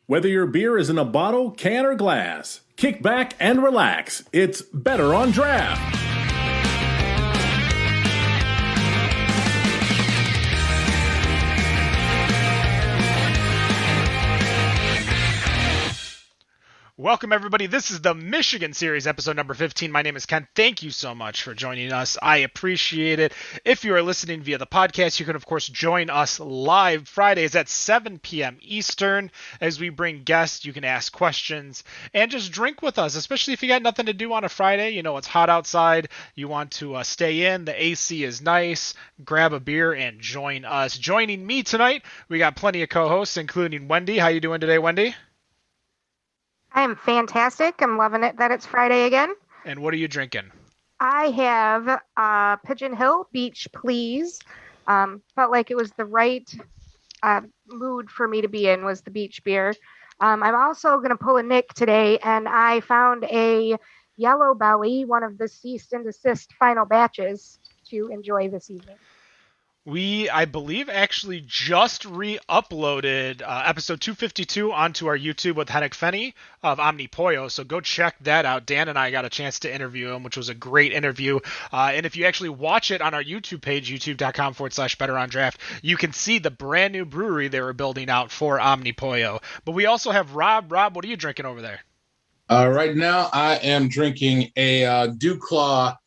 Whether your beer is in a bottle, can, or glass, kick back and relax. It's Better on Draft. Welcome, everybody. This is the Michigan Series, episode number 15. My name is Ken. Thank you so much for joining us. I appreciate it. If you are listening via the podcast, you can, of course, join us live Fridays at 7 p.m. Eastern. As we bring guests, you can ask questions and just drink with us, especially if you got nothing to do on a Friday. You know, it's hot outside. You want to stay in. The AC is nice. Grab a beer and join us. Joining me tonight, we got plenty of co-hosts, including Wendy. How you doing today, Wendy? I'm fantastic. I'm loving it that it's Friday again. And what are you drinking? I have Pigeon Hill Beach Please. Felt like it was the right mood for me to be in, was the beach beer. I'm also going to pull a Nick today, and I found a Yellow Belly, one of the cease and desist final batches to enjoy this evening. We, I believe, actually just re-uploaded episode 252 onto our YouTube with Henrik Fenny of Omni Pollo, so go check that out. Dan and I got a chance to interview him, which was a great interview. And if you actually watch it on our YouTube page, youtube.com/BetterOnDraft, you can see the brand new brewery they were building out for Omni Pollo. But we also have Rob. Rob, what are you drinking over there? Right now, I am drinking a Dew Claw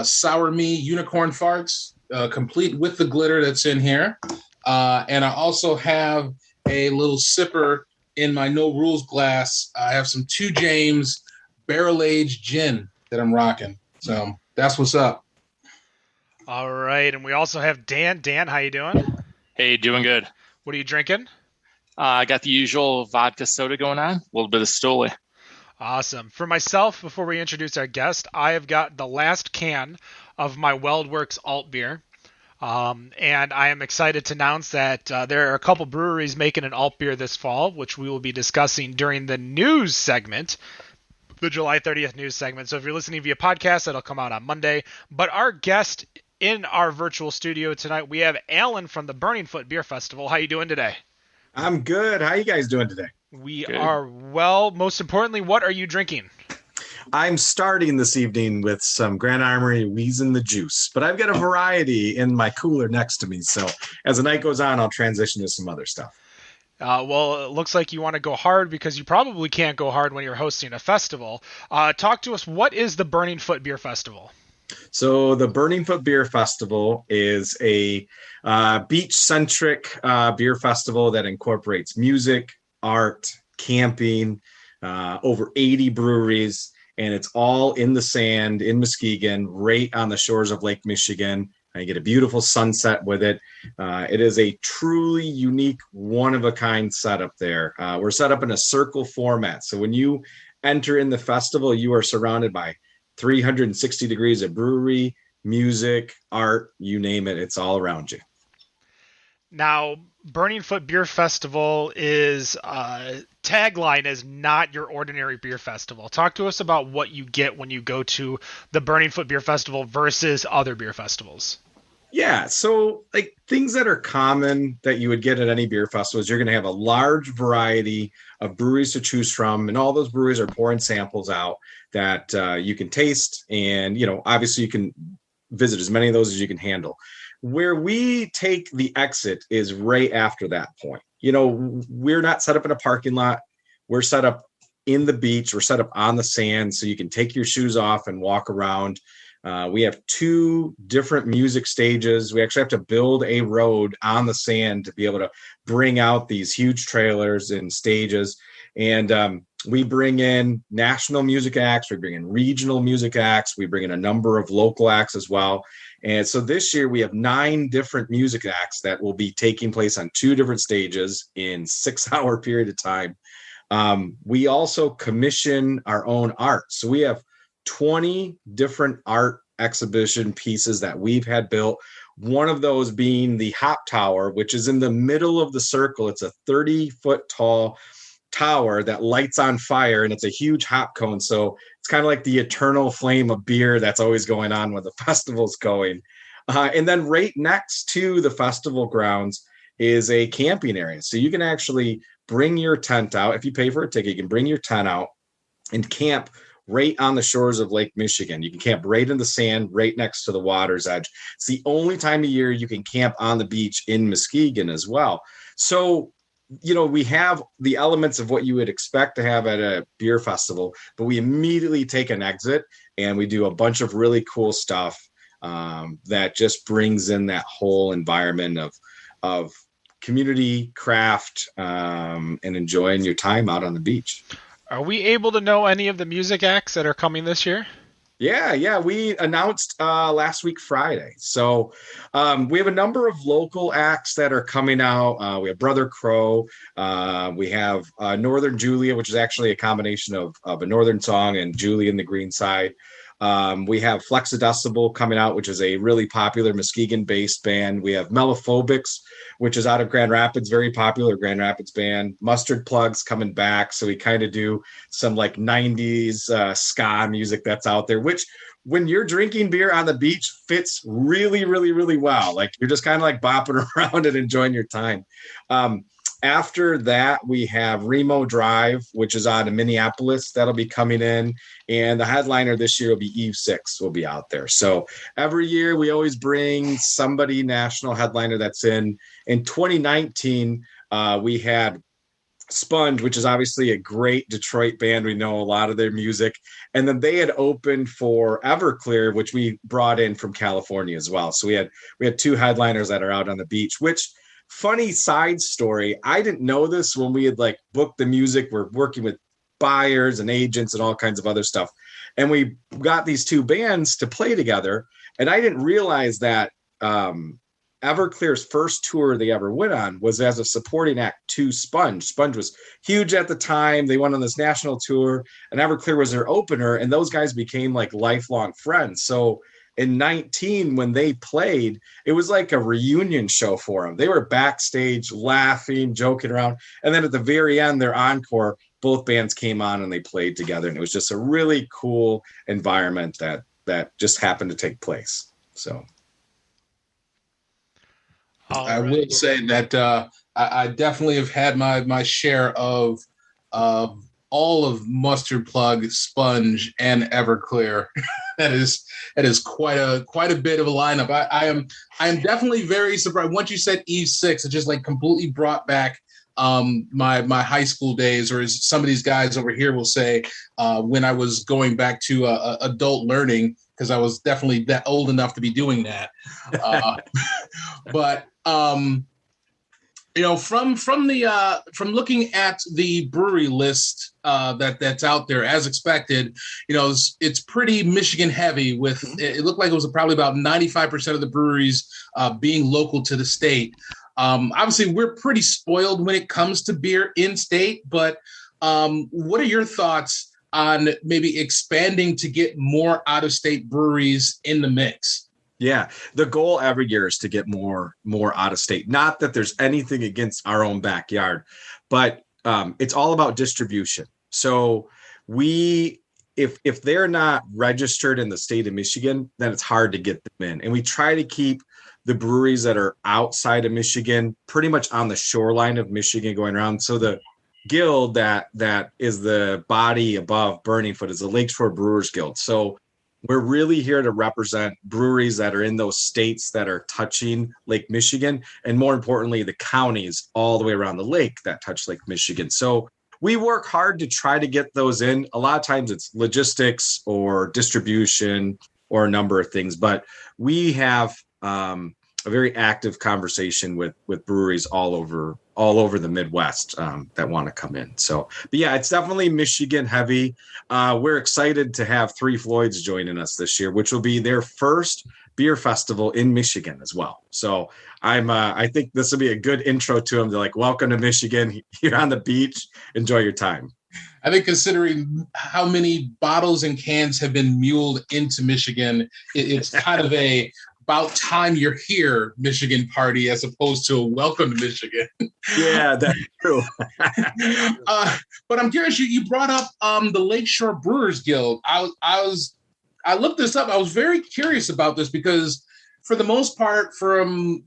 Sour Me Unicorn Farts. Complete with the glitter that's in here. And I also have a little sipper in my No Rules glass. I have some 2 James barrel-aged gin that I'm rocking. So that's what's up. All right. And we also have Dan. Dan, how you doing? Hey, doing good. What are you drinking? I got the usual vodka soda going on, a little bit of Stoli. Awesome. For myself, before we introduce our guest, I have got the last can of my Weldworks alt beer. And I am excited to announce that there are a couple breweries making an alt beer this fall, which we will be discussing during the news segment, the July 30th news segment. So if you're listening via podcast, that'll come out on Monday. But our guest in our virtual studio tonight, we have Alan from the Burning Foot Beer Festival. How you doing today? I'm good. How you guys doing today? We are well. Most importantly, what are you drinking? I'm starting this evening with some Grand Armory Wheezin' the Juice, but I've got a variety in my cooler next to me. So as the night goes on, I'll transition to some other stuff. Well, it looks like you want to go hard because you probably can't go hard when you're hosting a festival. Talk to us. What is the Burning Foot Beer Festival? So the Burning Foot Beer Festival is a beach-centric beer festival that incorporates music, art, camping, over 80 breweries, and it's all in the sand in Muskegon, right on the shores of Lake Michigan. You get a beautiful sunset with it. It is a truly unique, one-of-a-kind setup there. We're set up in a circle format, so when you enter in the festival, you are surrounded by 360 degrees of brewery, music, art, you name it, it's all around you. Now, Burning Foot Beer Festival is tagline is not your ordinary beer festival. Talk to us about what you get when you go to the Burning Foot Beer Festival versus other beer festivals. Yeah, so like things that are common that you would get at any beer festival is you're going to have a large variety of breweries to choose from, and all those breweries are pouring samples out that you can taste, and obviously you can visit as many of those as you can handle. Where we take the exit is right after that point. We're not set up in a parking lot. We're set up in the beach. We're set up on the sand so you can take your shoes off and walk around. We have 2 different music stages. We actually have to build a road on the sand to be able to bring out these huge trailers and stages. And we bring in national music acts. We bring in regional music acts. We bring in a number of local acts as well. And so this year we have 9 different music acts that will be taking place on 2 different stages in 6-hour period of time. We also commission our own art. So we have 20 different art exhibition pieces that we've had built. One of those being the Hop Tower, which is in the middle of the circle. It's a 30-foot tall tower that lights on fire, and it's a huge hop cone. So it's kind of like the eternal flame of beer that's always going on when the festival's going. And then right next to the festival grounds is a camping area. So you can actually bring your tent out. If you pay for a ticket, you can bring your tent out and camp right on the shores of Lake Michigan. You can camp right in the sand, right next to the water's edge. It's the only time of year you can camp on the beach in Muskegon as well. So, we have the elements of what you would expect to have at a beer festival, but we immediately take an exit and we do a bunch of really cool stuff that just brings in that whole environment of community, craft, and enjoying your time out on the beach. Are we able to know any of the music acts that are coming this year? Yeah. We announced last week, Friday. So we have a number of local acts that are coming out. We have Brother Crow. We have Northern Julia, which is actually a combination of a Northern song and Julia and the Green Side. We have Flexidecibel coming out, which is a really popular Muskegon-based band. We have Mellophobics, which is out of Grand Rapids, very popular Grand Rapids band. Mustard Plugs coming back. So we kind of do some like 90s ska music that's out there, which when you're drinking beer on the beach fits really, really, really well. Like you're just kind of like bopping around and enjoying your time. After that, we have Remo Drive, which is out of Minneapolis. That'll be coming in. And the headliner this year will be Eve 6 will be out there. So every year we always bring somebody national headliner that's in. In 2019, we had Sponge, which is obviously a great Detroit band. We know a lot of their music. And then they had opened for Everclear, which we brought in from California as well. So we had two headliners that are out on the beach, which funny side story. I didn't know this when we had like booked the music. We're working with buyers and agents and all kinds of other stuff. And we got these two bands to play together. And I didn't realize that Everclear's first tour they ever went on was as a supporting act to Sponge. Sponge was huge at the time. They went on this national tour and Everclear was their opener. And those guys became like lifelong friends. So in 19, when they played, it was like a reunion show for them. They were backstage laughing, joking around. And then at the very end, their encore, both bands came on and they played together. And it was just a really cool environment that just happened to take place. So I will say that I definitely have had my share of all of Mustard Plug, Sponge, and Everclear. that is quite a bit of a lineup. I am definitely very surprised. Once you said Eve 6, it just like completely brought back my high school days, or as some of these guys over here will say, when I was going back to adult learning, because I was definitely that old enough to be doing that. But from looking at the brewery list that's out there, as expected, it's pretty Michigan heavy. With it looked like it was probably about 95% of the breweries being local to the state. Obviously, we're pretty spoiled when it comes to beer in state. But what are your thoughts on maybe expanding to get more out of state breweries in the mix? Yeah, the goal every year is to get more out of state. Not that there's anything against our own backyard, but it's all about distribution. So if they're not registered in the state of Michigan, then it's hard to get them in. And we try to keep the breweries that are outside of Michigan pretty much on the shoreline of Michigan going around. So the guild that is the body above Burning Foot is the Lakeshore Brewers Guild. So we're really here to represent breweries that are in those states that are touching Lake Michigan, and more importantly, the counties all the way around the lake that touch Lake Michigan. So we work hard to try to get those in. A lot of times it's logistics or distribution or a number of things, but we have a very active conversation with breweries all over the Midwest that want to come in. So, but yeah, it's definitely Michigan heavy. We're excited to have Three Floyds joining us this year, which will be their first beer festival in Michigan as well. So I think this will be a good intro to them. They're like, welcome to Michigan. You're on the beach. Enjoy your time. I think considering how many bottles and cans have been muled into Michigan, it's kind of about time you're here Michigan party as opposed to a welcome to Michigan. Yeah, that's true. But I'm curious, you brought up the Lakeshore Brewers Guild. I looked this up. I was very curious about this because for the most part, from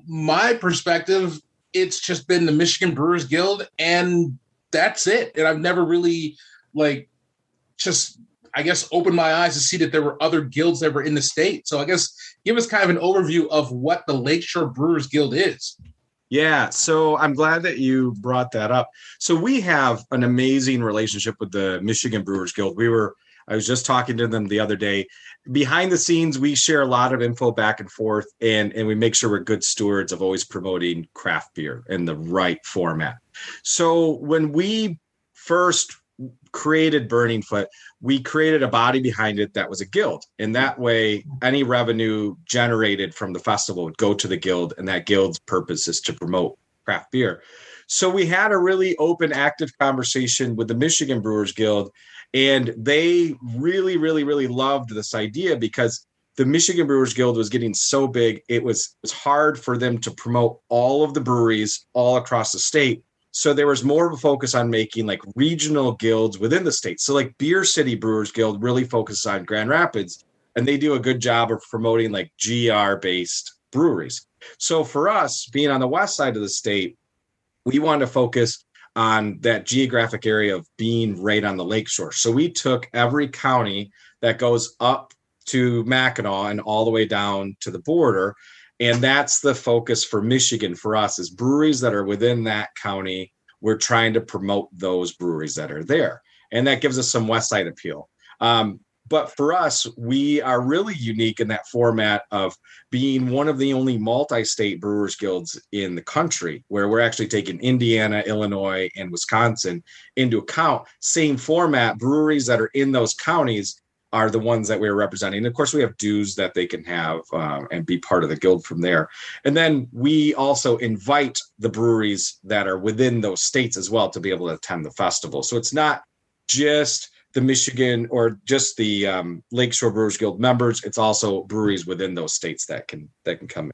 my perspective, it's just been the Michigan Brewers Guild, and that's it. And I've never really I guess, opened my eyes to see that there were other guilds that were in the state. So I guess give us kind of an overview of what the Lakeshore Brewers Guild is. Yeah, so I'm glad that you brought that up. So we have an amazing relationship with the Michigan Brewers Guild. I was just talking to them the other day. Behind the scenes, we share a lot of info back and forth, and we make sure we're good stewards of always promoting craft beer in the right format. So when we first created Burning Foot, we created a body behind it that was a guild. And that way, any revenue generated from the festival would go to the guild, and that guild's purpose is to promote craft beer. So we had a really open, active conversation with the Michigan Brewers Guild, and they really, really, really loved this idea because the Michigan Brewers Guild was getting so big, it was hard for them to promote all of the breweries all across the state. So there was more of a focus on making like regional guilds within the state. So like Beer City Brewers Guild really focuses on Grand Rapids, and they do a good job of promoting like GR-based breweries. So for us, being on the west side of the state, we wanted to focus on that geographic area of being right on the lakeshore. So we took every county that goes up to Mackinac and all the way down to the border. And that's the focus for Michigan for us, is breweries that are within that county. We're trying to promote those breweries that are there. And that gives us some west side appeal. But for us, we are really unique in that format of being one of the only multi-state brewers guilds in the country, where we're actually taking Indiana, Illinois, and Wisconsin into account. Same format, breweries that are in those counties are the ones that we're representing. And of course, we have dues that they can have and be part of the guild from there. And then we also invite the breweries that are within those states as well to be able to attend the festival. So it's not just the Michigan or just the Lakeshore Brewers Guild members. It's also breweries within those states that can come in.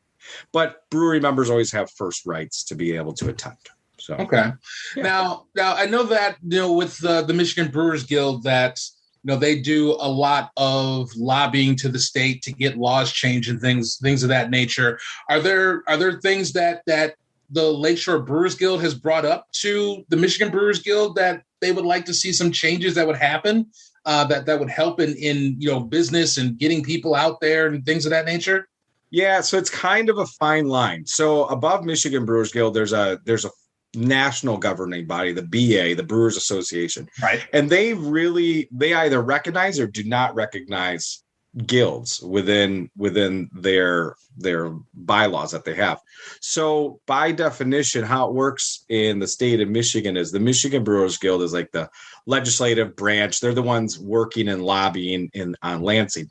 But brewery members always have first rights to be able to attend. So okay. Yeah. Now I know that with the Michigan Brewers Guild that they do a lot of lobbying to the state to get laws changed and things of that nature. Are there things that the Lakeshore Brewers Guild has brought up to the Michigan Brewers Guild that they would like to see some changes that would happen that would help in business and getting people out there and things of that nature? Yeah, so it's kind of a fine line. So above Michigan Brewers Guild, there's a national governing body, the BA, the Brewers Association. Right. And they either recognize or do not recognize guilds within their bylaws that they have. So by definition, how it works in the state of Michigan is the Michigan Brewers Guild is like the legislative branch. They're the ones working and lobbying on Lansing.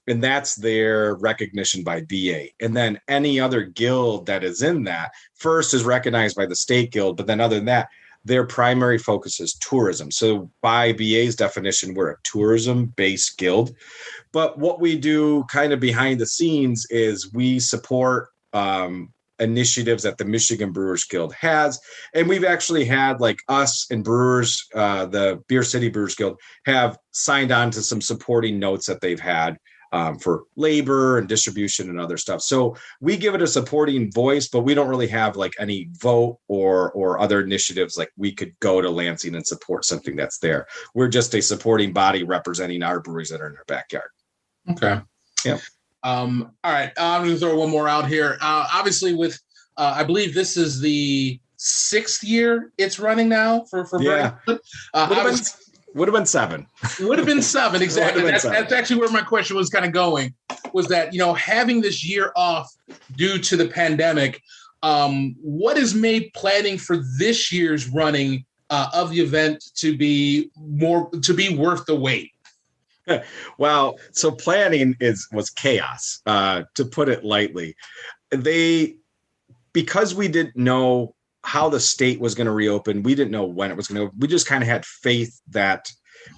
And that's their recognition by BA. And then any other guild that is in that first is recognized by the state guild. But then other than that, their primary focus is tourism. So by BA's definition, we're a tourism-based guild. But what we do kind of behind the scenes is we support initiatives that the Michigan Brewers Guild has. And we've actually had, like, us and brewers, the Beer City Brewers Guild, have signed on to some supporting notes that they've had for labor and distribution and other stuff. So we give it a supporting voice, but we don't really have like any vote or other initiatives like we could go to Lansing and support something that's there. We're just a supporting body representing our breweries that are in our backyard. Okay. Yeah. All right. I'm going to throw one more out here. Obviously with, I believe this is the 6th year it's running now for yeah. Would have been 7. Would have been 7, exactly. That's actually where my question was kind of going, was that, having this year off due to the pandemic, what has made planning for this year's running of the event to be worth the wait? Well, so planning was chaos, to put it lightly. Because we didn't know how the state was going to reopen. We didn't know when it was going to. We just kind of had faith that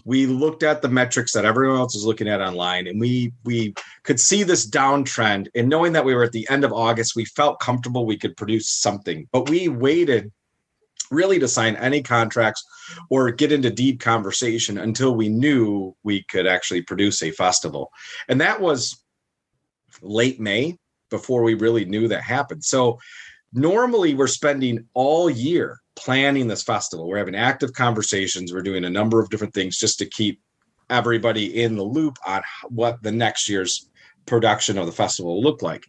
we looked at the metrics that everyone else was looking at online, and we could see this downtrend. And knowing that we were at the end of August, we felt comfortable we could produce something. But we waited really to sign any contracts or get into deep conversation until we knew we could actually produce a festival. And that was late May before we really knew that happened. So normally we're spending all year planning this festival. We're having active conversations. We're doing a number of different things just to keep everybody in the loop on what the next year's production of the festival will look like.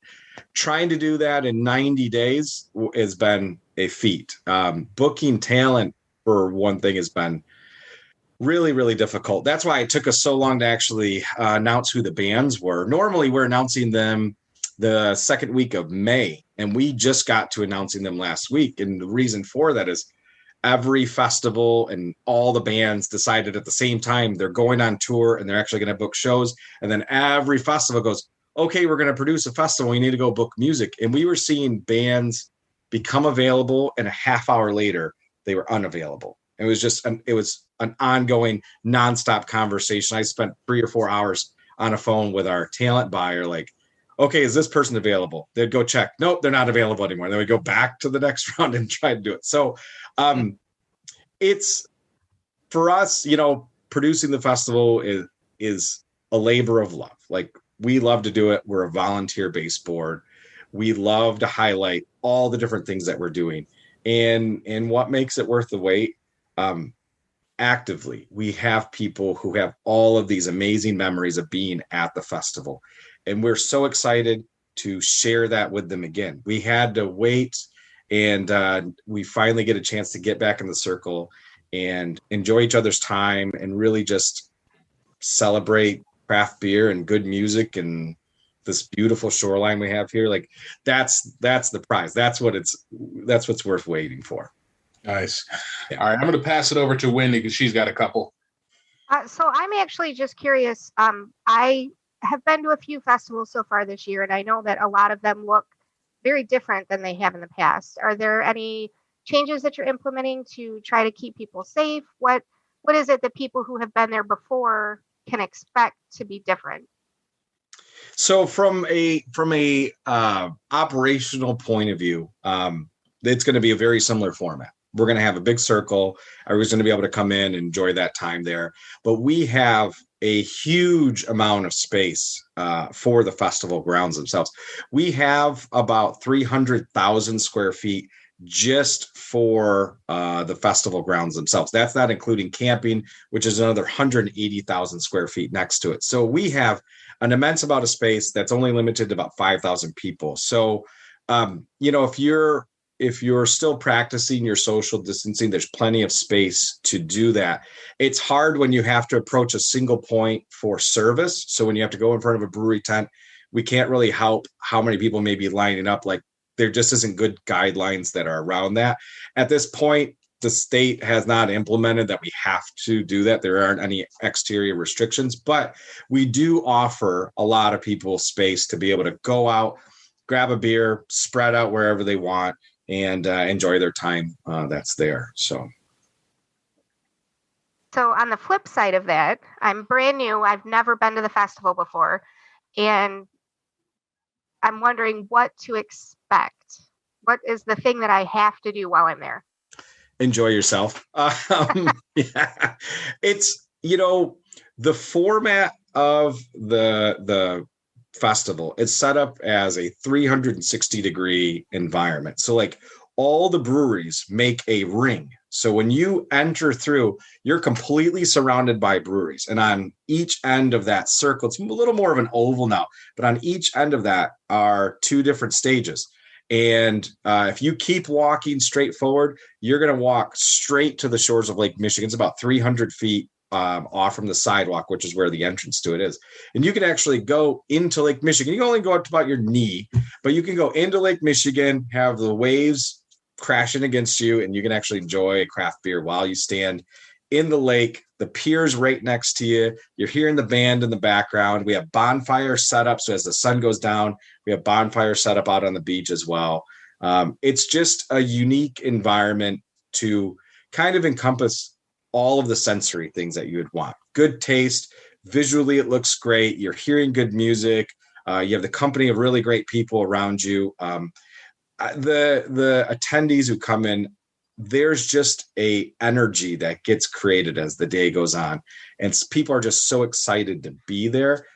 Trying to do that in 90 days has been a feat. Booking talent, for one thing, has been really, really difficult. That's why it took us so long to actually announce who the bands were. Normally, we're announcing them the second week of May, and we just got to announcing them last week. And the reason for that is every festival and all the bands decided at the same time they're going on tour and they're actually going to book shows. And then every festival goes, okay, we're going to produce a festival. We need to go book music. And we were seeing bands become available, and a half hour later, they were unavailable. It was just it was an ongoing nonstop conversation. I spent 3 or 4 hours on a phone with our talent buyer, like, okay, is this person available? They'd go check. Nope, they're not available anymore. Then we go back to the next round and try to do it. So it's, for us, producing the festival is a labor of love. Like, we love to do it. We're a volunteer-based board. We love to highlight all the different things that we're doing. And what makes it worth the wait, actively, we have people who have all of these amazing memories of being at the festival. And we're so excited to share that with them again. We had to wait, and we finally get a chance to get back in the circle and enjoy each other's time and really just celebrate craft beer and good music and this beautiful shoreline we have here. Like, that's the prize. That's what's worth waiting for. Nice. Yeah. All right, I'm going to pass it over to Wendy because she's got a couple. So I'm actually just curious. I have been to a few festivals so far this year, and I know that a lot of them look very different than they have in the past. Are there any changes that you're implementing to try to keep people safe? What is it that people who have been there before can expect to be different? So from a operational point of view, it's going to be a very similar format. We're going to have a big circle. Everyone's going to be able to come in and enjoy that time there. But we have a huge amount of space for the festival grounds themselves. We have about 300,000 square feet just for the festival grounds themselves. That's not including camping, which is another 180,000 square feet next to it. So we have an immense amount of space that's only limited to about 5,000 people. So, if you're still practicing your social distancing, there's plenty of space to do that. It's hard when you have to approach a single point for service. So when you have to go in front of a brewery tent, we can't really help how many people may be lining up. Like, there just isn't good guidelines that are around that. At this point, the state has not implemented that we have to do that. There aren't any exterior restrictions, but we do offer a lot of people space to be able to go out, grab a beer, spread out wherever they want, and enjoy their time that's there. So on the flip side of that, I'm brand new. I've never been to the festival before, and I'm wondering what to expect. What is the thing that I have to do while I'm there? Enjoy yourself. Yeah, it's, the format of the festival, it's set up as a 360-degree environment. So like, all the breweries make a ring. So when you enter through, you're completely surrounded by breweries. And on each end of that circle, it's a little more of an oval now, but on each end of that are 2 different stages. And if you keep walking straight forward, you're going to walk straight to the shores of Lake Michigan. It's about 300 feet off from the sidewalk, which is where the entrance to it is. And you can actually go into Lake Michigan. You can only go up to about your knee, but you can go into Lake Michigan, have the waves crashing against you, and you can actually enjoy a craft beer while you stand in the lake. The pier's right next to you. You're hearing the band in the background. We have bonfire set up. So as the sun goes down, we have bonfire set up out on the beach as well. It's just a unique environment to kind of encompass all of the sensory things that you would want. Good taste. Visually, it looks great. You're hearing good music. You have the company of really great people around you. The attendees who come in, there's just a energy that gets created as the day goes on, and people are just so excited to be there.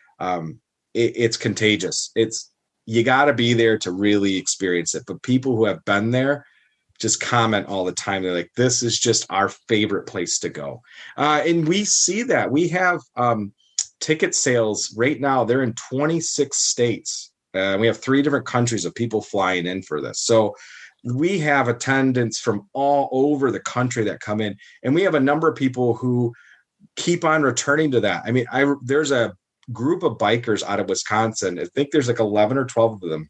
It's contagious. you got to be there to really experience it. But people who have been there just comment all the time. They're like, this is just our favorite place to go. And we see that. We have ticket sales right now. They're in 26 states. We have 3 different countries of people flying in for this. So we have attendance from all over the country that come in. And we have a number of people who keep on returning to that. I mean, there's a group of bikers out of Wisconsin. I think there's like 11 or 12 of them.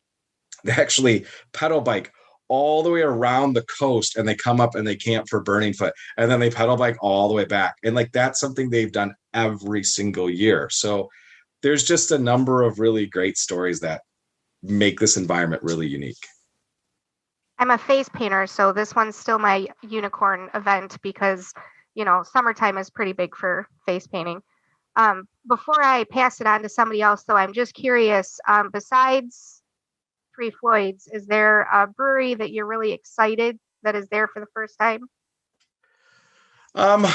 They actually pedal bike all the way around the coast, and they come up and they camp for Burning Foot, and then they pedal bike all the way back. And like, that's something they've done every single year. So there's just a number of really great stories that make this environment really unique. I'm a face painter, so this one's still my unicorn event because, summertime is pretty big for face painting. Before I pass it on to somebody else, though, I'm just curious, besides Three Floyds, is there a brewery that you're really excited that is there for the first time? I'm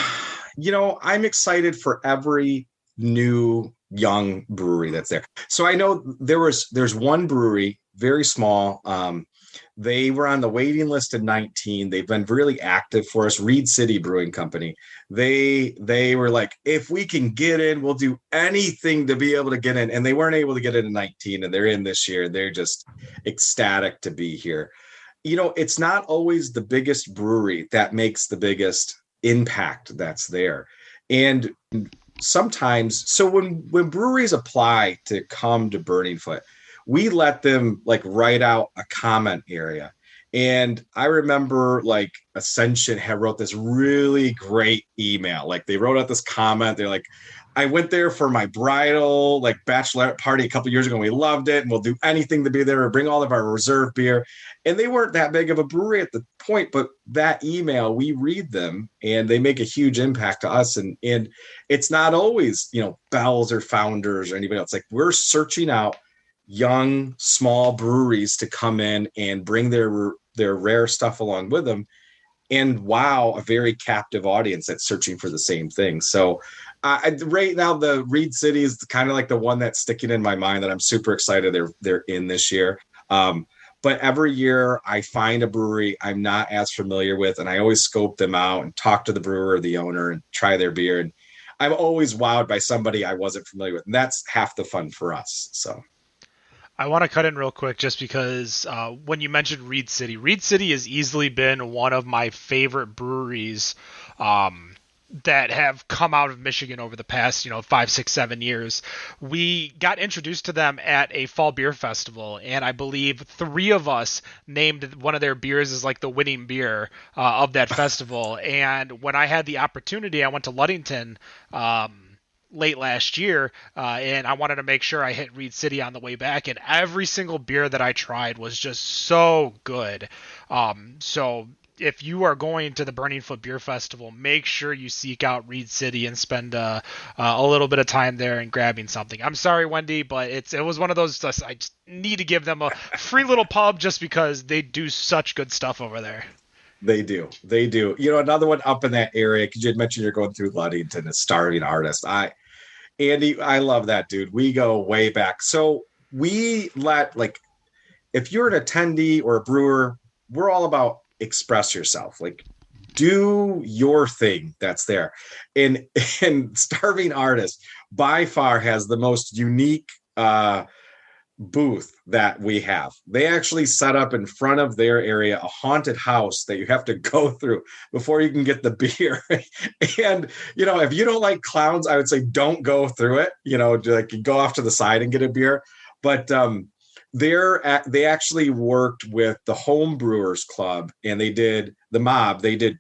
excited for every new young brewery that's there. So I know there's one brewery, very small. They were on the waiting list in 19. They've been really active for us. Reed City Brewing Company. They were like, if we can get in, we'll do anything to be able to get in. And they weren't able to get in 19, and they're in this year. They're just ecstatic to be here. It's not always the biggest brewery that makes the biggest impact that's there. And sometimes, so when breweries apply to come to Burning Foot, we let them like write out a comment area. And I remember like Ascension had wrote this really great email. Like they wrote out this comment. They're like, I went there for my bridal like bachelorette party a couple years ago, and we loved it, and we'll do anything to be there. We'll bring all of our reserve beer. And they weren't that big of a brewery at the point, but that email, we read them and they make a huge impact to us. And it's not always, Bell's or Founders or anybody else. Like, we're searching out young, small breweries to come in and bring their rare stuff along with them, and wow, a very captive audience that's searching for the same thing. So right now, the Reed City is kind of like the one that's sticking in my mind that I'm super excited they're in this year. But every year I find a brewery I'm not as familiar with, and I always scope them out and talk to the brewer or the owner and try their beer. And I'm always wowed by somebody I wasn't familiar with. And that's half the fun for us. So I want to cut in real quick just because when you mentioned Reed City has easily been one of my favorite breweries that have come out of Michigan over the past, 5, 6, 7 years. We got introduced to them at a fall beer festival, and I believe 3 of us named one of their beers as like the winning beer of that festival. And when I had the opportunity, I went to Ludington late last year, and I wanted to make sure I hit Reed City on the way back, and every single beer that I tried was just so good. So if you are going to the Burning Foot Beer Festival, make sure you seek out Reed City and spend a little bit of time there and grabbing something. I'm sorry, Wendy, but it was one of those, I just need to give them a free little pub just because they do such good stuff over there. They do. Another one up in that area, because you had mentioned you're going through Ludington, is Starving Artist. Andy, I love that dude. We go way back. So we if you're an attendee or a brewer, we're all about express yourself. Like, do your thing that's there. And Starving Artist by far has the most unique booth that we have. They actually set up in front of their area a haunted house that you have to go through before you can get the beer. And if you don't like clowns, I would say don't go through it. Go off to the side and get a beer. But they actually worked with the Home Brewers Club, and they did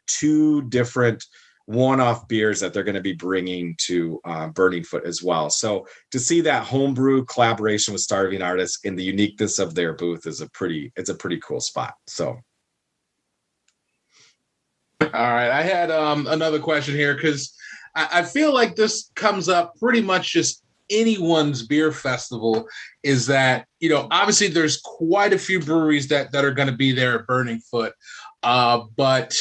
2 different one-off beers that they're going to be bringing to Burning Foot as well. So to see that homebrew collaboration with Starving Artists and the uniqueness of their booth is a pretty cool spot. So. All right. I had another question here, because I feel like this comes up pretty much just anyone's beer festival, is that, obviously there's quite a few breweries that are going to be there at Burning Foot. But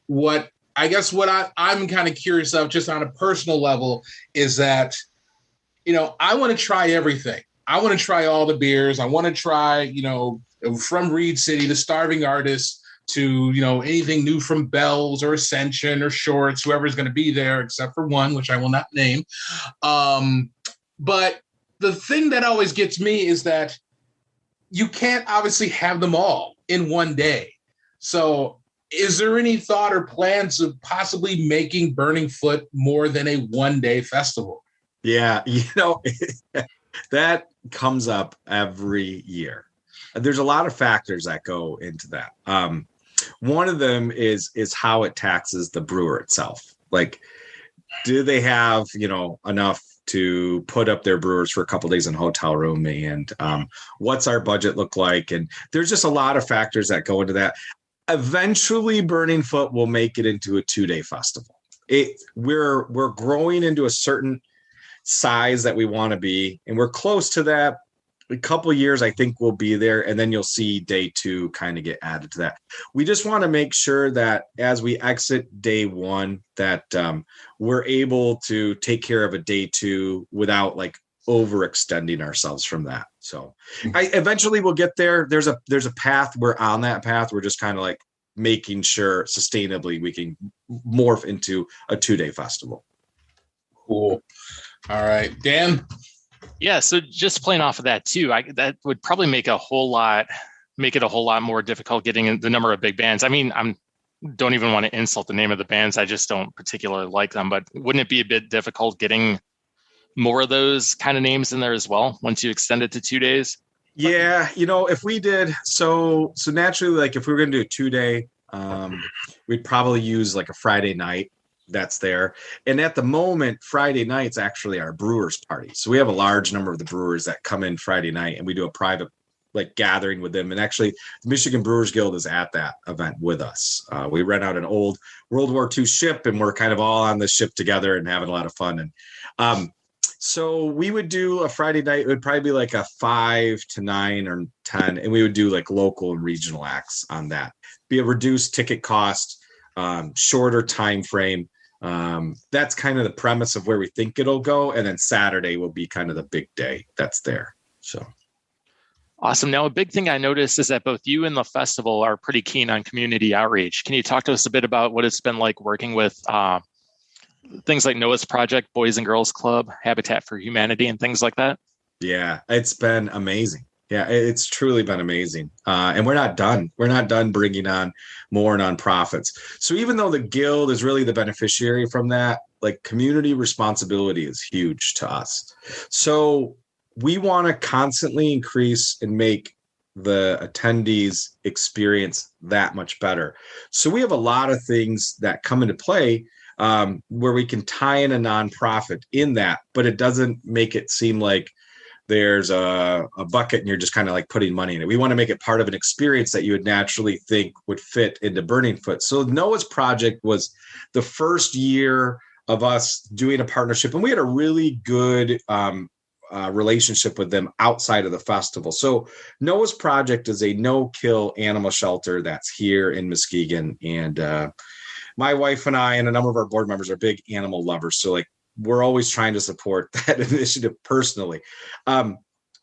what I'm kind of curious of, just on a personal level, is that, I want to try everything. I want to try all the beers. I want to try, from Reed City, the Starving Artist, to, anything new from Bell's or Ascension or Shorts, whoever's going to be there, except for one, which I will not name. But the thing that always gets me is that you can't obviously have them all in one day. So is there any thought or plans of possibly making Burning Foot more than a one-day festival? Yeah, that comes up every year. There's a lot of factors that go into that. One of them is how it taxes the brewer itself. Like, do they have, enough to put up their brewers for a couple of days in a hotel room, and what's our budget look like? And there's just a lot of factors that go into that. Eventually, Burning Foot will make it into a 2-day festival. We're growing into a certain size that we want to be, and we're close to that. A couple of years, I think we'll be there, and then you'll see day 2 kind of get added to that. We just want to make sure that as we exit day 1, that we're able to take care of a day 2 without like overextending ourselves from that. So eventually we'll get there. There's a path. We're on that path. We're just kind of like making sure sustainably we can morph into a 2-day festival. Cool. All right, Dan. Yeah, so just playing off of that too, that would probably make it a whole lot more difficult getting the number of big bands. I mean, don't even want to insult the name of the bands. I just don't particularly like them, but wouldn't it be a bit difficult getting more of those kind of names in there as well once you extend it to 2 days? Yeah, if we did, so naturally, like if we were going to do a 2-day, we'd probably use like a Friday night that's there. And at the moment, Friday night's actually our brewers party. So we have a large number of the brewers that come in Friday night, and we do a private like gathering with them. And actually the Michigan Brewers Guild is at that event with us. We rent out an old World War II ship, and we're kind of all on the ship together and having a lot of fun. And so we would do a Friday night. It would probably be like a 5 to 9 or 10. And we would do like local and regional acts on that. Be a reduced ticket cost, shorter time frame. That's kind of the premise of where we think it'll go. And then Saturday will be kind of the big day that's there. So awesome. Now, a big thing I noticed is that both you and the festival are pretty keen on community outreach. Can you talk to us a bit about what it's been like working with things like Noah's Project, Boys and Girls Club, Habitat for Humanity, and things like that? Yeah, it's been amazing. Yeah, it's truly been amazing. And we're not done. We're not done bringing on more nonprofits. So even though the Guild is really the beneficiary from that, like community responsibility is huge to us. So we want to constantly increase and make the attendees experience that much better. So we have a lot of things that come into play where we can tie in a nonprofit in that, but it doesn't make it seem like there's a bucket and you're just kind of like putting money in it. We want to make it part of an experience that you would naturally think would fit into Burning Foot. So Noah's Project was the first year of us doing a partnership, and we had a really good relationship with them outside of the festival. So Noah's Project is a no-kill animal shelter that's here in Muskegon. And my wife and I and a number of our board members are big animal lovers. So like, we're always trying to support that initiative personally.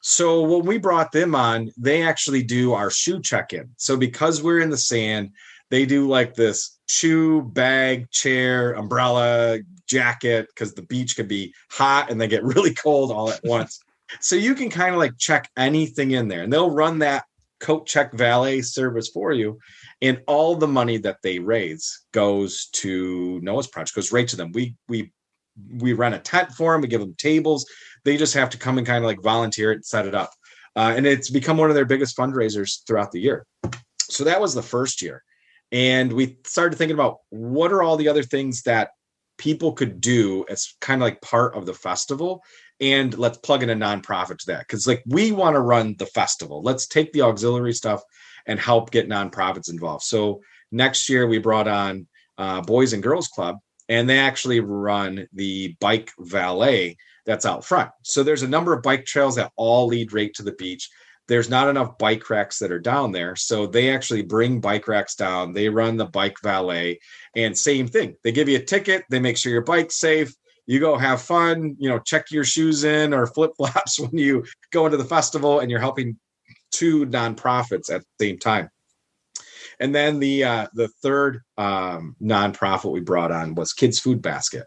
So when we brought them on, they actually do our shoe check-in. So because we're in the sand, they do like this shoe, bag, chair, umbrella, jacket, because the beach could be hot and they get really cold all at once. So you can kind of like check anything in there, and they'll run that coat check valet service for you. And all the money that they raise goes to Noah's Project, goes right to them. We rent a tent for them. We give them tables. They just have to come and kind of like volunteer it and set it up. And it's become one of their biggest fundraisers throughout the year. So that was the first year. And we started thinking about what are all the other things that people could do as kind of like part of the festival. And let's plug in a nonprofit to that. Because like we want to run the festival. Let's take the auxiliary stuff and help get nonprofits involved. So next year we brought on Boys and Girls Club. And they actually run the bike valet that's out front. So there's a number of bike trails that all lead right to the beach. There's not enough bike racks that are down there. So they actually bring bike racks down. They run the bike valet, and same thing. They give you a ticket. They make sure your bike's safe. You go have fun, check your shoes in or flip flops when you go into the festival, and you're helping two nonprofits at the same time. And then the third nonprofit we brought on was Kids Food Basket.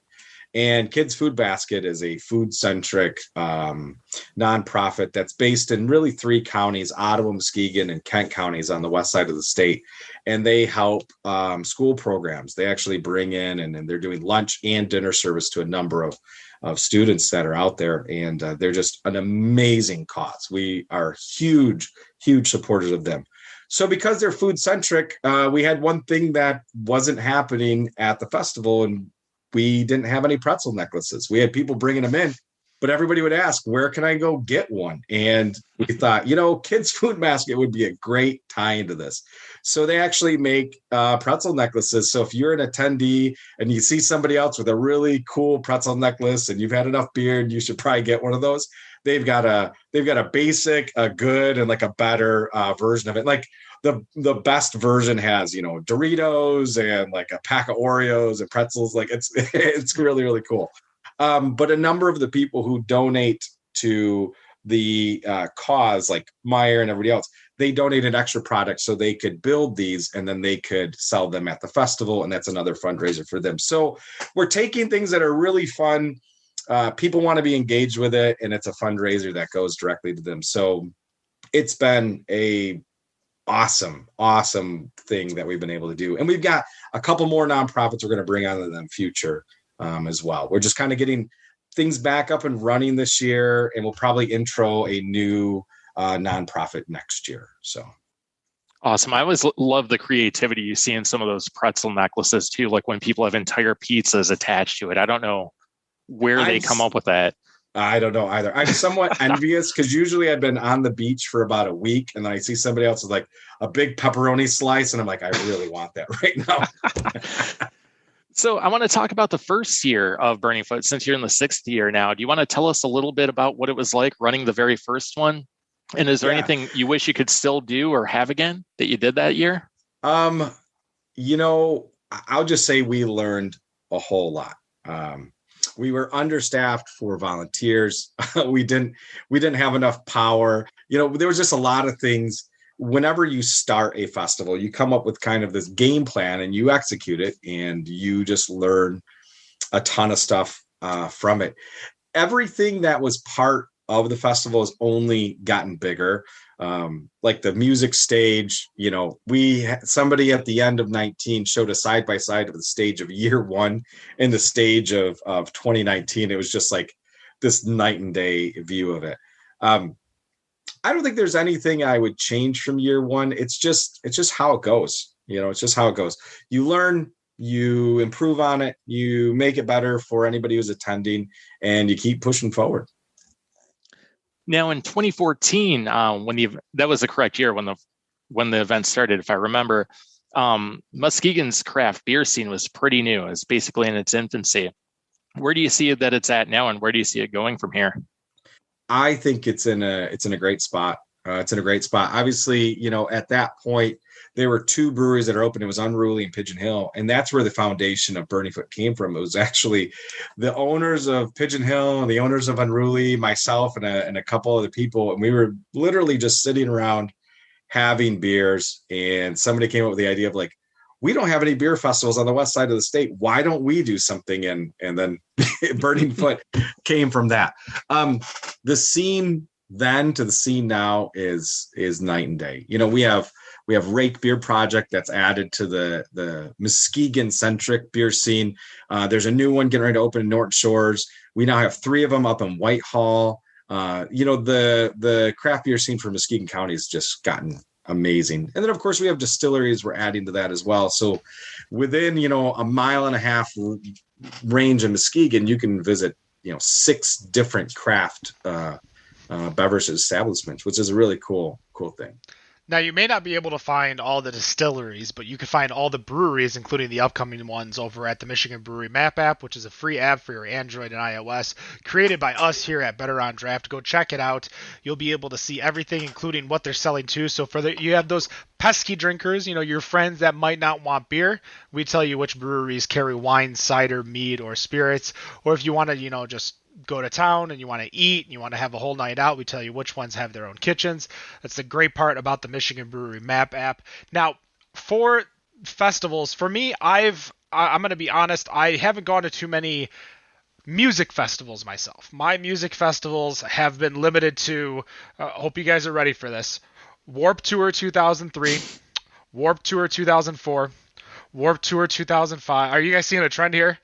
And Kids Food Basket is a food-centric nonprofit that's based in really 3 counties, Ottawa, Muskegon, and Kent counties on the west side of the state. And they help school programs. They actually bring in, and they're doing lunch and dinner service to a number of students that are out there. And they're just an amazing cause. We are huge, huge supporters of them. So because they're food-centric, we had one thing that wasn't happening at the festival, and we didn't have any pretzel necklaces. We had people bringing them in, but everybody would ask, where can I go get one? And we thought, Kids Food Basket would be a great tie into this. So they actually make pretzel necklaces. So if you're an attendee and you see somebody else with a really cool pretzel necklace and you've had enough beer, you should probably get one of those. They've got a basic, a good, and like a better version of it. Like the best version has, Doritos and like a pack of Oreos and pretzels. Like it's really, really cool. But a number of the people who donate to the cause, like Meyer and everybody else, they donated extra products so they could build these and then they could sell them at the festival. And that's another fundraiser for them. So we're taking things that are really fun. People want to be engaged with it, and it's a fundraiser that goes directly to them. So it's been a awesome thing that we've been able to do. And we've got a couple more nonprofits we're going to bring on in the future as well. We're just kind of getting things back up and running this year, and we'll probably intro a new nonprofit next year. So awesome. I always love the creativity you see in some of those pretzel necklaces too, like when people have entire pizzas attached to it. I don't know where they come up with that. I don't know either. I'm somewhat envious because usually I've been on the beach for about a week, and then I see somebody else with like a big pepperoni slice, and I'm like, I really want that right now. So I want to talk about the first year of Burning Foot, since you're in the 6th year now. Do you want to tell us a little bit about what it was like running the very first one? And is there anything you wish you could still do or have again that you did that year? I'll just say we learned a whole lot. We were understaffed for volunteers. We didn't have enough power. There was just a lot of things. Whenever you start a festival, you come up with kind of this game plan and you execute it, and you just learn a ton of stuff from it. Everything that was part of the festival has only gotten bigger. Like the music stage, somebody at the end of 19 showed a side by side of the stage of year 1 and the stage of 2019. It was just like this night and day view of it. I don't think there's anything I would change from year 1. It's just how it goes. It's just how it goes. You learn, you improve on it, you make it better for anybody who's attending, and you keep pushing forward. Now in 2014, that was the correct year when the event started, if I remember, Muskegon's craft beer scene was pretty new. It was basically in its infancy. Where do you see that it's at now, and where do you see it going from here? I think it's in a great spot. It's in a great spot. Obviously, at that point, there were 2 breweries that are open. It was Unruly and Pigeon Hill. And that's where the foundation of Burning Foot came from. It was actually the owners of Pigeon Hill and the owners of Unruly, myself and a couple other people. And we were literally just sitting around having beers. And somebody came up with the idea of like, we don't have any beer festivals on the west side of the state. Why don't we do something? And then Burning Foot came from that. The scene then to the scene now is night and day. We have Rake Beer Project that's added to the Muskegon centric beer scene. There's a new one getting ready to open in Norton Shores. We now have 3 of them up in Whitehall. The craft beer scene for Muskegon County has just gotten amazing. And then of course we have distilleries we're adding to that as well. So within, a mile and a half range in Muskegon, you can visit, 6 different craft beverage establishments, which is a really cool thing. Now, you may not be able to find all the distilleries, but you can find all the breweries, including the upcoming ones, over at the Michigan Brewery Map app, which is a free app for your Android and iOS, created by us here at Better on Draft. Go check it out. You'll be able to see everything, including what they're selling too. So you have those pesky drinkers, your friends that might not want beer. We tell you which breweries carry wine, cider, mead, or spirits. Or if you want to, just go to town and you want to eat and you want to have a whole night out, we tell you which ones have their own kitchens. That's the great part about the Michigan Brewery Map app. Now, for festivals, for me, I'm going to be honest, I haven't gone to too many music festivals myself. My music festivals have been limited to, hope you guys are ready for this, Warped Tour 2003, Warped Tour 2004, Warped Tour 2005. Are you guys seeing a trend here?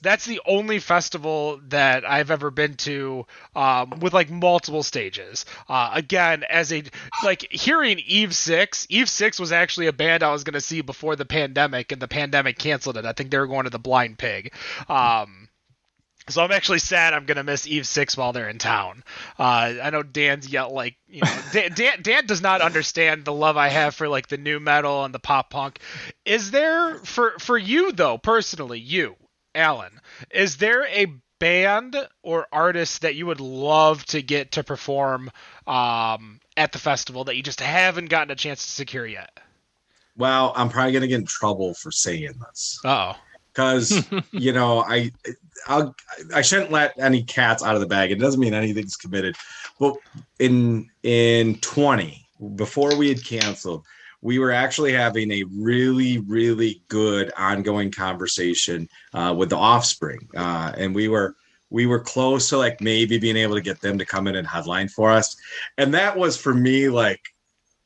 That's the only festival that I've ever been to with like multiple stages. Again, hearing Eve 6 was actually a band I was going to see before the pandemic, and the pandemic canceled it. I think they were going to the Blind Pig. So I'm actually sad I'm going to miss Eve 6 while they're in town. I know Dan's Dan does not understand the love I have for like the new metal and the pop punk. Is there, for you though, personally, you, Alan, is there a band or artist that you would love to get to perform at the festival that you just haven't gotten a chance to secure yet? Well, I'm probably going to get in trouble for saying this. Uh-oh. Because, I shouldn't let any cats out of the bag. It doesn't mean anything's committed. But in 20, before we had canceled, we were actually having a really, really good ongoing conversation with the Offspring. And we were close to like maybe being able to get them to come in and headline for us. And that was for me, like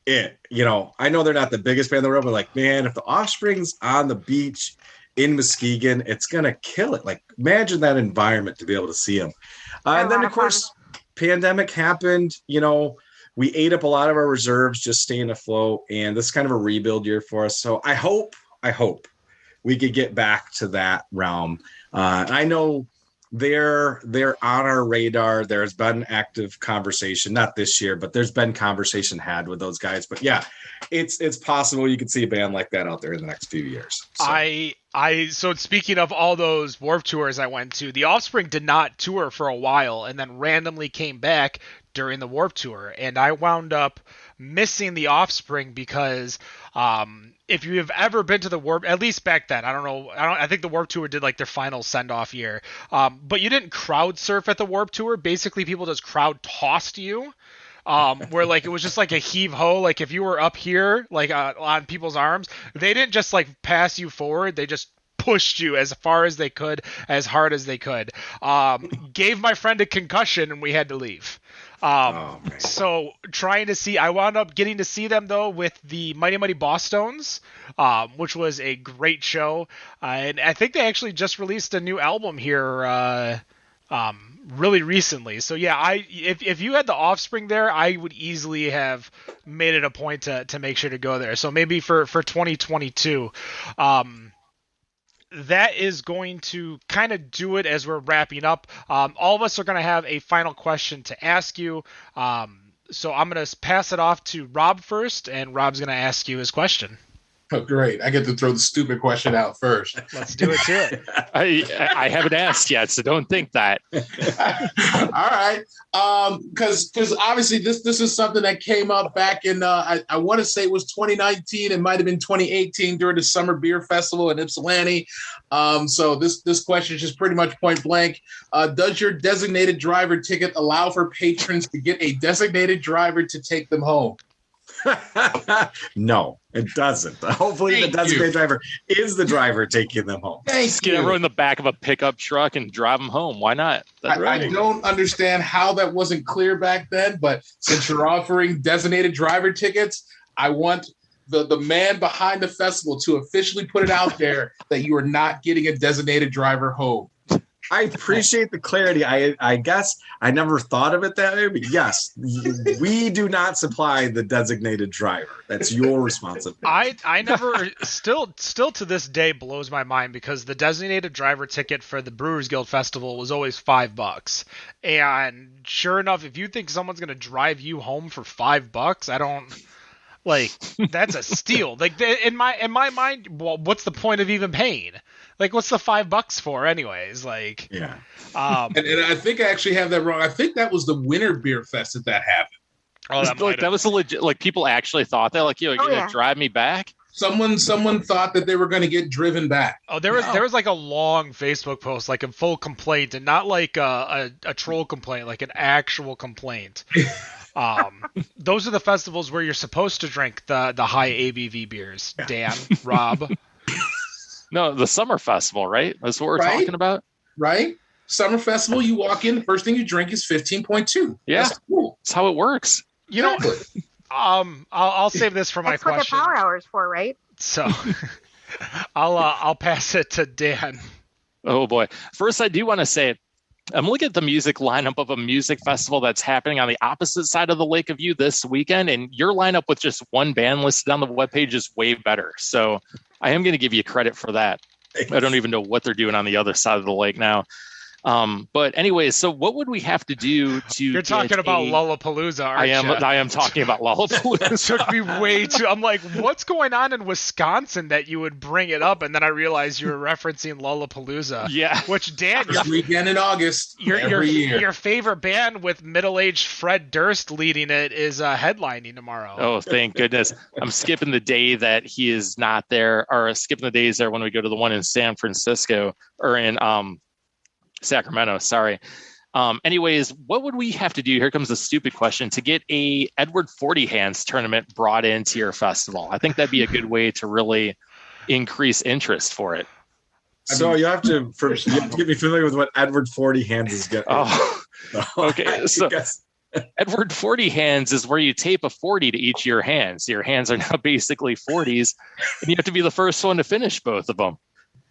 it, I know they're not the biggest band in the world, but like, man, if the Offspring's on the beach in Muskegon, it's going to kill it. Like imagine that environment to be able to see them. And then of course, pandemic happened, we ate up a lot of our reserves just staying afloat, and this is kind of a rebuild year for us. So I hope we could get back to that realm. I know they're on our radar. There's been active conversation, not this year, but there's been conversation had with those guys. But yeah, it's possible you could see a band like that out there in the next few years. So. So speaking of all those Warped Tours I went to, the Offspring did not tour for a while and then randomly came back during the Warped Tour, and I wound up missing the Offspring because if you have ever been to the Warped, at least back then, I think the Warped Tour did like their final send-off year, but you didn't crowd surf at the Warped Tour. Basically, people just crowd tossed you. Where like it was just like a heave ho, like if you were up here like on people's arms, they didn't just like pass you forward, they just pushed you as far as they could, as hard as they could. Gave my friend a concussion and we had to leave. So trying to see, I wound up getting to see them though with the Mighty Mighty Bosstones, which was a great show, and I think they actually just released a new album here really recently. So yeah, if you had the Offspring there, I would easily have made it a point to make sure to go there. So maybe for 2022, that is going to kind of do it as we're wrapping up. All of us are going to have a final question to ask you. So I'm going to pass it off to Rob first, and Rob's going to ask you his question. Oh, great. I get to throw the stupid question out first. Let's do it to it. I haven't asked yet, so don't think that. All right. Because obviously this is something that came up back in, I want to say it was 2019. It might have been 2018 during the Summer Beer Festival in Ypsilanti. So this question is just pretty much point blank. Does your designated driver ticket allow for patrons to get a designated driver to take them home? No, it doesn't. Hopefully the designated driver is the driver taking them home. Get everyone in the back of a pickup truck and drive them home. Why not? I don't understand how that wasn't clear back then, but since you're offering designated driver tickets, I want the man behind the festival to officially put it out there that you are not getting a designated driver home. I appreciate the clarity. I guess I never thought of it that way, but yes, we do not supply the designated driver. That's your responsibility. I never still to this day blows my mind because the designated driver ticket for the Brewers Guild Festival was always $5. And sure enough, if you think someone's gonna drive you home for $5, I don't like that's a steal. Like in my mind, well, what's the point of even paying? Like, what's the $5 for, anyways? Like, Yeah. And I think I actually have that wrong. I think that was the Winter Beer Fest that happened. Oh, that was a legit. Like, people actually thought that, like, you're gonna drive me back. Someone thought that they were going to get driven back. Oh, there was like a long Facebook post, like a full complaint, and not like a troll complaint, like an actual complaint. Those are the festivals where you're supposed to drink the high ABV beers. Dan, Rob. No, the summer festival, right? That's what we're talking about, right? Summer festival. You walk in, the first thing you drink is 15.2. Yeah, that's cool. That's how it works. You know, I'll save this for my question. That's what the power hour's for, right? So, I'll pass it to Dan. Oh boy! First, I do want to say, I'm looking at the music lineup of a music festival that's happening on the opposite side of the lake of you this weekend, and your lineup with just one band listed on the webpage is way better. So I am going to give you credit for that. I don't even know what they're doing on the other side of the lake now. But anyways, so what would we have to do to? You're talking about Lollapalooza, aren't you? I am talking about Lollapalooza. It took me way too. I'm like, what's going on in Wisconsin that you would bring it up, and then I realized you were referencing Lollapalooza. Yeah. Which Dan, First weekend in August. Every year. Your favorite band with middle-aged Fred Durst leading it is headlining tomorrow. Oh, thank goodness! I'm skipping the day that he is not there, or skipping the days there when we go to the one in San Francisco or in Sacramento, sorry. Anyways, what would we have to do? Here comes a stupid question to get a Edward 40 Hands tournament brought into your festival. I think that'd be a good way to really increase interest for it. So you have to get me familiar with what Edward 40 Hands is getting. Oh, okay. So Edward 40 Hands is where you tape a 40 to each of your hands. Your hands are now basically 40s, and you have to be the first one to finish both of them.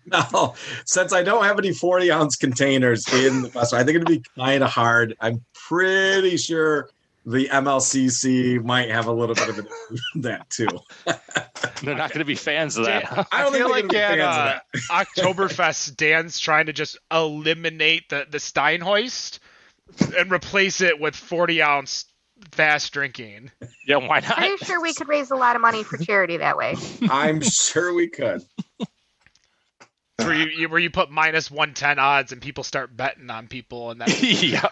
No, since I don't have any 40-ounce containers in the festival, I think it'd be kind of hard. I'm pretty sure the MLCC might have a little bit of that too. They're not going to be fans of that. I feel like at Oktoberfest, Dan's trying to just eliminate the Steinhoist and replace it with 40-ounce fast drinking. Yeah, why not? Pretty sure we could raise a lot of money for charity that way. I'm sure we could. Where you put minus 110 odds and people start betting on people, and yeah,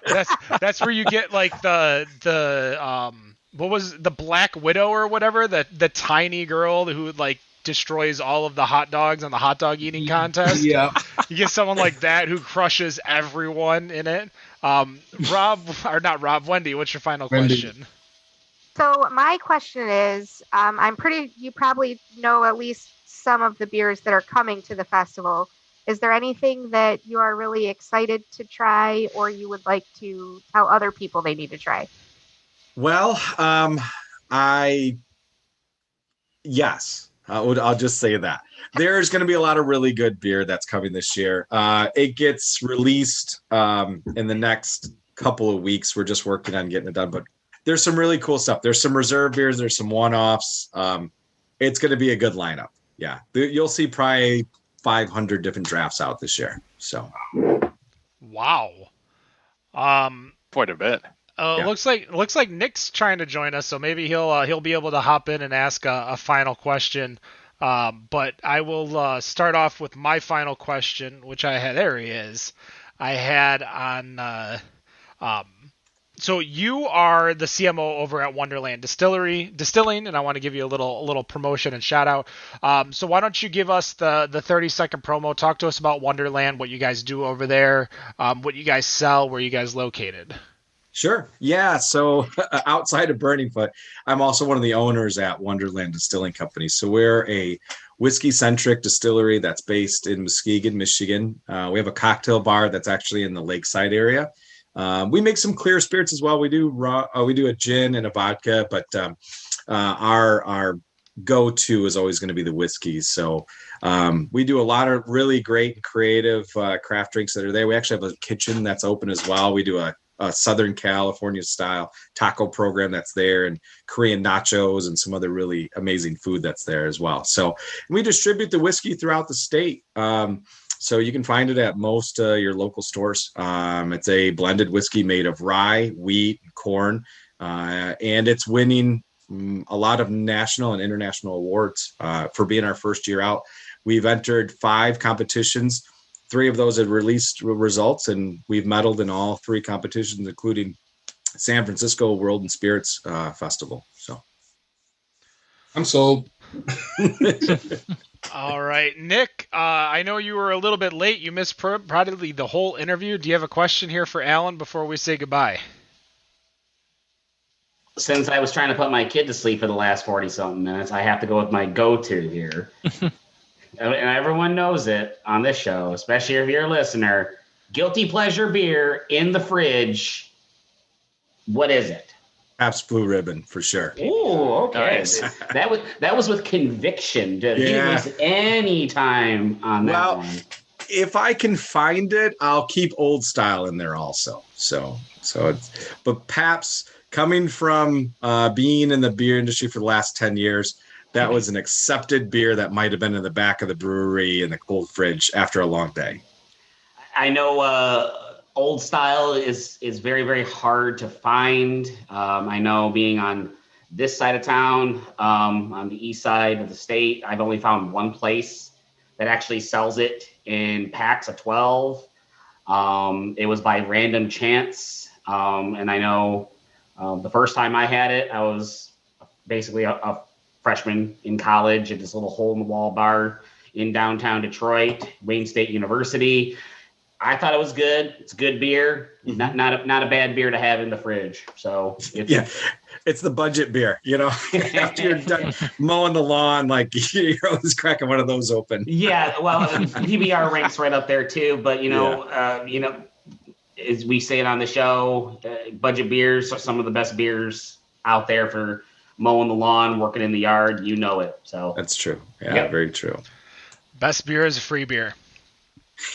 that's where you get like the what was the Black Widow or whatever, the tiny girl who like destroys all of the hot dogs on the hot dog eating contest. Yeah, you get someone like that who crushes everyone in it. Wendy, what's your final question? So my question is, you probably know at least some of the beers that are coming to the festival. Is there anything that you are really excited to try, or you would like to tell other people they need to try? Well, I'll just say that there's going to be a lot of really good beer that's coming this year. It gets released in the next couple of weeks. We're just working on getting it done, but there's some really cool stuff. There's some reserve beers. There's some one-offs. It's going to be a good lineup. Yeah, you'll see probably 500 different drafts out this year. So, wow, quite a bit. Yeah. Looks like Nick's trying to join us, so maybe he'll be able to hop in and ask a final question. But I will start off with my final question, which I had. There he is. I had on. So you are the CMO over at Wonderland Distilling, and I want to give you a little promotion and shout out. So why don't you give us the 30-second promo? Talk to us about Wonderland, what you guys do over there, what you guys sell, where you guys located. Sure. Yeah. So outside of Burning Foot, I'm also one of the owners at Wonderland Distilling Company. So we're a whiskey-centric distillery that's based in Muskegon, Michigan. We have a cocktail bar that's actually in the Lakeside area. We make some clear spirits as well. We do a gin and a vodka, but our go-to is always going to be the whiskeys. So we do a lot of really great and creative craft drinks that are there. We actually have a kitchen that's open as well. We do a Southern California style taco program that's there, and Korean nachos and some other really amazing food that's there as well. So we distribute the whiskey throughout the state. So you can find it at most your local stores. It's a blended whiskey made of rye, wheat, and corn, and it's winning a lot of national and international awards for being our first year out. We've entered 5 competitions. 3 of those have released results, and we've medaled in all 3 competitions, including San Francisco World and Spirits Festival. So I'm sold. All right, Nick, I know you were a little bit late. You missed probably the whole interview. Do you have a question here for Alan before we say goodbye? Since I was trying to put my kid to sleep for the last 40-something minutes, I have to go with my go-to here. And everyone knows it on this show, especially if you're a listener. Guilty pleasure beer in the fridge. What is it? Pabst Blue Ribbon for sure. Ooh, okay. Nice. That was with conviction. Did he waste any time on that one? If I can find it, I'll keep Old Style in there also. So but Pabst, coming from being in the beer industry for the last 10 years, that was an accepted beer that might have been in the back of the brewery in the cold fridge after a long day. I know Old Style is very, very hard to find. I know being on this side of town, on the east side of the state, I've only found one place that actually sells it in packs of 12. It was by random chance. And I know the first time I had it, I was basically a freshman in college at this little hole-in-the-wall bar in downtown Detroit, Wayne State University. I thought it was good. It's good beer, not a bad beer to have in the fridge. So it's the budget beer, after you're done mowing the lawn, like you're always cracking one of those open. Yeah, well, PBR ranks right up there too. But as we say it on the show, budget beers are some of the best beers out there for mowing the lawn, working in the yard. You know it. So that's true. Yeah, very true. Best beer is a free beer.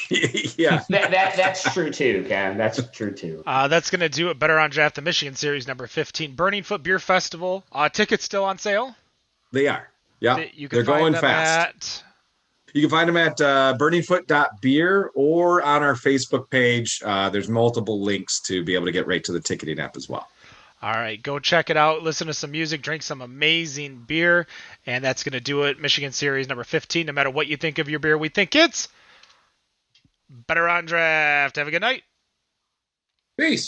Yeah, that's true too, Ken. That's true too. That's gonna do it. Better on Draft, the Michigan Series number 15, Burning Foot Beer Festival. Tickets still on sale? They are. Yeah, you can they're going them fast. You can find them at burningfoot.beer or on our Facebook page. There's multiple links to be able to get right to the ticketing app as well. All right, go check it out. Listen to some music, drink some amazing beer, and that's going to do it. Michigan Series number 15. No matter what you think of your beer, we think it's better on draft. Have a good night. Peace.